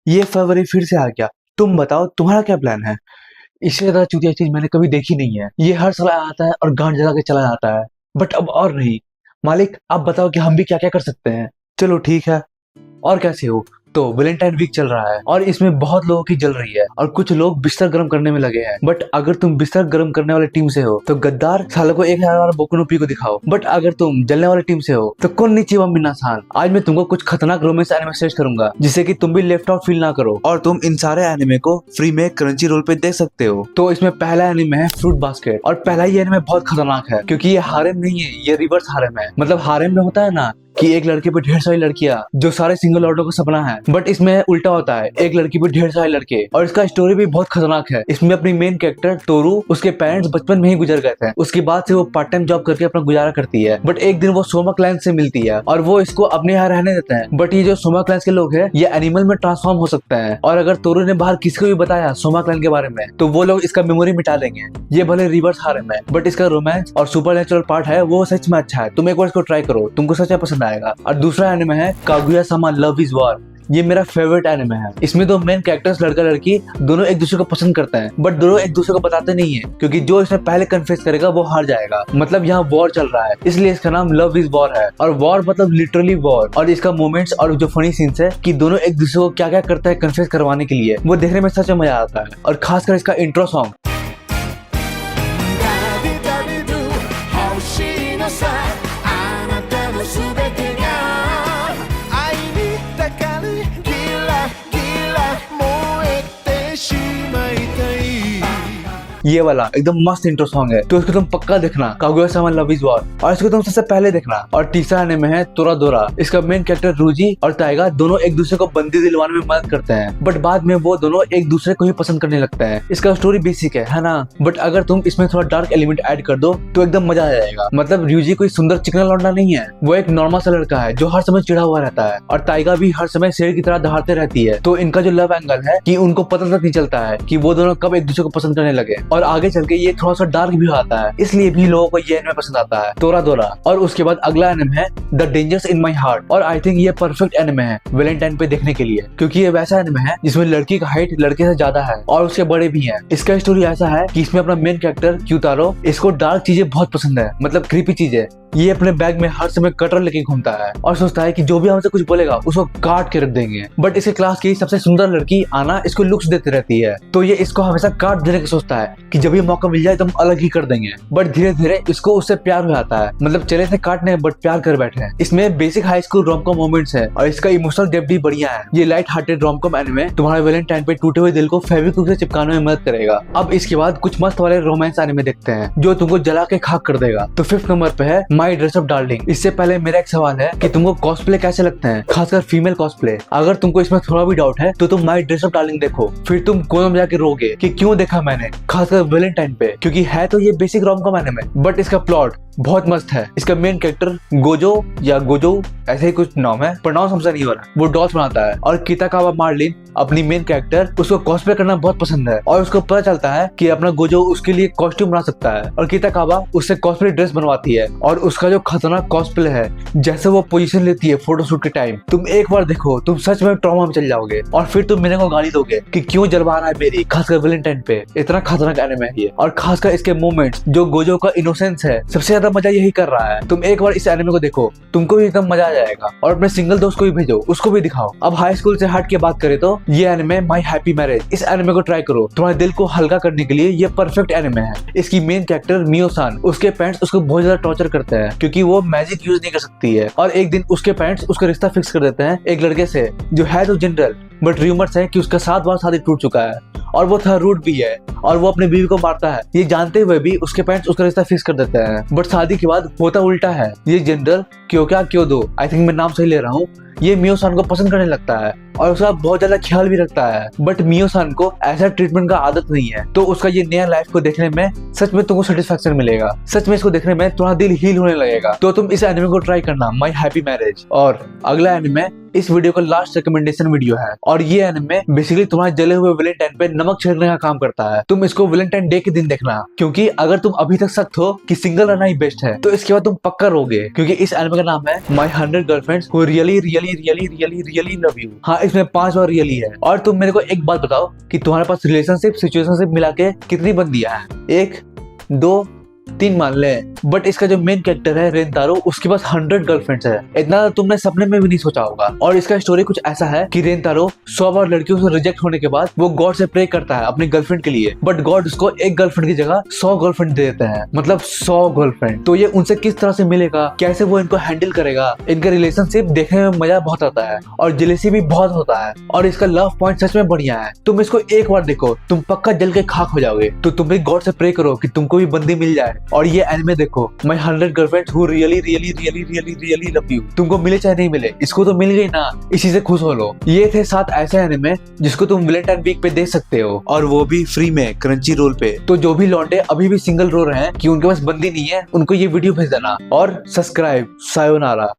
ये फरवरी फिर से आ गया। तुम बताओ तुम्हारा क्या प्लान है? इससे ज्यादा चूतिया चीज मैंने कभी देखी नहीं है। ये हर साल आता है और गांड जला के चला जाता है, बट अब और नहीं। मालिक आप बताओ कि हम भी क्या क्या कर सकते हैं। चलो ठीक है। और कैसे हो? तो वैलेंटाइन वीक चल रहा है और इसमें बहुत लोगों की जल रही है और कुछ लोग बिस्तर गर्म करने में लगे हैं। बट अगर तुम बिस्तर गर्म करने वाली टीम से हो तो गद्दार सालों को 1000 बोकु नो पिको दिखाओ। बट अगर तुम जलने वाली टीम से हो तो कोन्निचिवा मिनासान। आज मैं तुमको कुछ खतरनाक रोमांस एनिमे सजेस्ट करूंगा जिससे कि तुम भी लेफ्ट आउट फील ना करो और तुम इन सारे एनिमे को फ्री में क्रंची रोल पे देख सकते हो। तो इसमें पहला एनिमे है फ्रूट बास्केट और पहला ही एनिमे बहुत खतरनाक है क्योंकि ये हारेम नहीं है, ये रिवर्स हारेम है। मतलब हारेम में होता है ना कि एक लड़के पे ढेर सारी लड़कियां जो सारे सिंगल लड़कों का सपना है, बट इसमें उल्टा होता है, एक लड़की पे ढेर सारे लड़के। और इसका स्टोरी भी बहुत खतरनाक है। इसमें अपनी मेन कैरेक्टर तोरू, उसके पेरेंट्स बचपन में ही गुजर गए थे। उसके बाद से वो पार्ट टाइम जॉब करके अपना गुजारा करती है। बट एक दिन वो सोमा क्लैन से मिलती है और वो इसको अपने यहाँ रहने देते हैं। बट ये जो सोमा क्लैन के लोग हैं ये एनिमल में ट्रांसफॉर्म हो सकते हैं और अगर तोरू ने बाहर किसी को भी बताया सोमा क्लैन के बारे में तो वो लोग इसका मेमोरी मिटा देंगे। ये भले रिवर्स हारेम है बट इसका रोमांस और सुपर पार्ट है वो सच में अच्छा है। तुम एक बार इसको ट्राई करो, तुमको सच में पसंद आएगा। और दूसरा एनिमे है कागुया-सामा लव इज वॉर। ये मेरा फेवरेट एनिमे है। इसमें दो मेन कैरेक्टर्स लड़का लड़की दोनों एक दूसरे को पसंद करते हैं बट दोनों एक दूसरे को बताते नहीं है क्योंकि जो इसमें पहले कन्फेस करेगा वो हार जाएगा। मतलब यहाँ वॉर चल रहा है इसलिए इसका नाम लव इज वॉर है। और वॉर मतलब लिटरली वॉर। और इसका मोमेंट्स और जो फनी सीन्स है कि दोनों एक दूसरे को क्या क्या करता है कन्फेस करवाने के लिए, वो देखने में सच में मजा आता है। और खासकर इसका इंट्रो सॉन्ग ये वाला एकदम मस्त इंट्रो सॉन्ग है। तो इसको तुम पक्का देखना, कागुया-सामा लव इज वॉर। और इसको तुम सबसे पहले देखना। और तीसरा एनिमे है तोरादोरा। इसका मेन कैरेक्टर रूजी और टाइगा दोनों एक दूसरे को बंदी दिलवाने में मदद करते हैं बट बाद में वो दोनों एक दूसरे को ही पसंद करने लगते हैं। इसका स्टोरी बेसिक है ना, बट अगर तुम इसमें थोड़ा डार्क एलिमेंट ऐड कर दो तो एकदम मजा आ जाएगा। मतलब रूजी कोई सुंदर चिकना लौंडा नहीं है, वो एक नॉर्मल सा लड़का है जो हर समय चिढ़ा हुआ रहता है। और टाइगा भी हर समय शेर की तरह दहाड़ते रहती है। तो इनका जो लव एंगल है कि उनको पता तक नहीं चलता है कि वो दोनों कब एक दूसरे को पसंद करने लगे। और आगे चल के ये थोड़ा सा डार्क भी आता है इसलिए भी लोगों को ये एनिमे पसंद आता है, तोरादोरा। और उसके बाद अगला एनिमे है the dangers in my heart. और आई थिंक ये परफेक्ट एनिमे है वैलेंटाइन पे देखने के लिए क्योंकि ये वैसा एनिमे है जिसमें लड़की का हाइट लड़के से ज्यादा है और उसके बड़े भी हैं। इसका स्टोरी ऐसा है कि इसमें अपना मेन कैरेक्टर क्यूतारो, इसको डार्क चीजें बहुत पसंद है, मतलब क्रीपी चीजें। ये अपने बैग में हर समय कटर लेके घूमता है और सोचता है कि जो भी हमसे कुछ बोलेगा उसको काट के रख देंगे। बट इसके क्लास की सबसे सुंदर लड़की आना इसको लुक्स देती रहती है तो ये इसको हमेशा काट देने की सोचता है कि जब ये मौका मिल जाए तो हम अलग ही कर देंगे। बट धीरे धीरे इसको उससे प्यार हो जाता है। मतलब चले थे काटने बट प्यार कर बैठे हैं। इसमें basic high school romcom moments है और इसका इमोशनल डेप्थ भी बढ़िया है। ये लाइट हार्टेड रोमकॉम एनिमे तुम्हारे वैलेंटाइन पे टूटे हुए दिल को फेविक्विक से चिपकाने में मदद करेगा। अब इसके बाद कुछ मस्त वाले रोमांस एनिमे देखते हैं जो तुमको जला के खाक कर देगा। तो 5th नंबर पे है माई ड्रेस अप डार्लिंग। इससे पहले मेरा एक सवाल है कि तुमको कॉस्प्ले कैसे लगते हैं, खासकर फीमेल कॉस्प्ले। अगर तुमको इसमें थोड़ा भी डाउट है तो तुम माई ड्रेस अप डार्लिंग देखो, फिर तुम कोने में जाके रोगे कि क्यों देखा मैंने, खासकर वैलेंटाइन पे। क्योंकि है तो ये बेसिक रोमकॉम एनिमे बट इसका प्लॉट बहुत मस्त है। इसका मेन कैरेक्टर गोजो या गोजो ऐसे ही कुछ नाम है, प्रोनाउंस हमसे नहीं हो रहा, वो डॉल्स बनाता है। और किताकावा मार्लिन अपनी मेन कैरेक्टर, उसको कॉस्प्ले करना बहुत पसंद है और उसको पता चलता है कि अपना गोजो उसके लिए कॉस्ट्यूम बना सकता है और किताकावा उससे कॉस्प्ले ड्रेस बनवाती है। और उसका जो खतरनाक कॉस्प्ले है, जैसे वो पोजीशन लेती है फोटोशूट के टाइम, तुम एक बार देखो तुम सच में ट्रॉमा में चल जाओगे और फिर तुम मेरे को गाली दोगे कि क्यों जलवा रहा है मेरी, खासकर वैलेंटाइन पे। इतना खतरनाक एनिमे है ये। और खासकर इसके मोमेंट्स, जो गोजो का इनोसेंस है, सबसे ज्यादा मजा यही कर रहा है। तुम एक बार इस एनिमे को देखो, तुमको भी एकदम मजा आ जाएगा। और अपने सिंगल दोस्त को भी भेजो, उसको भी दिखाओ। अब हाई स्कूल से हट के बात करें तो ये एनिमे माई हैप्पी मैरिज। इस एनिमे को ट्राई करो, तुम्हारे दिल को हल्का करने के लिए ये परफेक्ट एनिमे है। इसकी मेन कैरेक्टर मियो-सान, उसके पेरेंट्स उसको बहुत ज्यादा टॉर्चर करते हैं क्योंकि वो मैजिक यूज नहीं कर सकती है। और एक दिन उसके पेरेंट्स उसका रिश्ता फिक्स कर देते हैं एक लड़के से जो है तो जनरल, बट रूमर्स है कि उसका 7 बार शादी टूट चुका है और वो थोड़ा रूड भी है और वो अपनी बीवी को मारता है। ये जानते हुए भी उसके पेरेंट्स उसका रिश्ता फिक्स कर देते हैं। बट शादी के बाद होता उल्टा है। ये जनरल क्यों क्या क्यों दो, आई थिंक मैं नाम सही ले रहा हूँ, ये मियो-सान को पसंद करने लगता है और उसका बहुत ज्यादा ख्याल भी रखता है। बट मियो-सान को ऐसा ट्रीटमेंट का आदत नहीं है तो उसका ये नया लाइफ को देखने में सच में तुमको सेटिस्फेक्शन मिलेगा। सच में इसको देखने में तुम्हारा दिल हील होने लगेगा। तो तुम इस एनिमे को ट्राई करना, माई हैप्पी मैरिज। और अगला एनिमे इस वीडियो का लास्ट रिकमेंडेशन वीडियो है और ये एनिमे बेसिकली तुम्हारे जले हुए वैलेंटाइन पे नमक छिड़कने का काम करता है। तुम इसको वैलेंटाइन डे के दिन देखना क्योंकि अगर तुम अभी तक सख्त हो कि सिंगल रहना ही बेस्ट है तो इसके बाद तुम पक्का रोगे क्योंकि इस एनिमे का नाम है माई 100 girlfriends who really really really really really love you. हाँ, इसमें 5 बार रियली है। और तुम मेरे को एक बात बताओ कि तुम्हारे पास रिलेशनशिप सिचुएशनशिप मिला के कितनी बंदियां हैं? 1 2 3 मान ले। बट इसका जो मेन कैरेक्टर है रेंतारो, उसके पास 100 गर्लफ्रेंड्स है। इतना तुमने सपने में भी नहीं सोचा होगा। और इसका स्टोरी कुछ ऐसा है कि रेंतारो 100 बार लड़कियों से रिजेक्ट होने के बाद वो गॉड से प्रे करता है अपनी गर्लफ्रेंड के लिए, बट गॉड उसको एक गर्लफ्रेंड की जगह 100 गर्लफ्रेंड दे देते हैं, मतलब 100 गर्लफ्रेंड। तो ये उनसे किस तरह से मिलेगा, कैसे वो इनको हैंडल करेगा, इनका रिलेशनशिप देखने में मजा बहुत आता है और जेलेसी भी बहुत होता है। और इसका लव पॉइंट सच में बढ़िया है। तुम इसको एक बार देखो, तुम पक्का जल के खाक हो जाओगे। तो तुम भी गॉड से प्रे करो कि तुमको भी बंदी मिल जाए। और ये एनिमे देखो, my 100 girlfriends who really really really really really love you. तुमको मिले चाहे नहीं मिले, इसको तो मिल गई ना, इसी से खुश हो लो। ये थे 7 ऐसे एनिमे जिसको तुम वैलेंटाइन वीक पे देख सकते हो, और वो भी फ्री में क्रंची रोल पे। तो जो भी लौंडे अभी भी सिंगल रो रहे हैं कि उनके पास बंदी नहीं है, उनको ये वीडियो भेज देना और सब्सक्राइब। सायोनारा।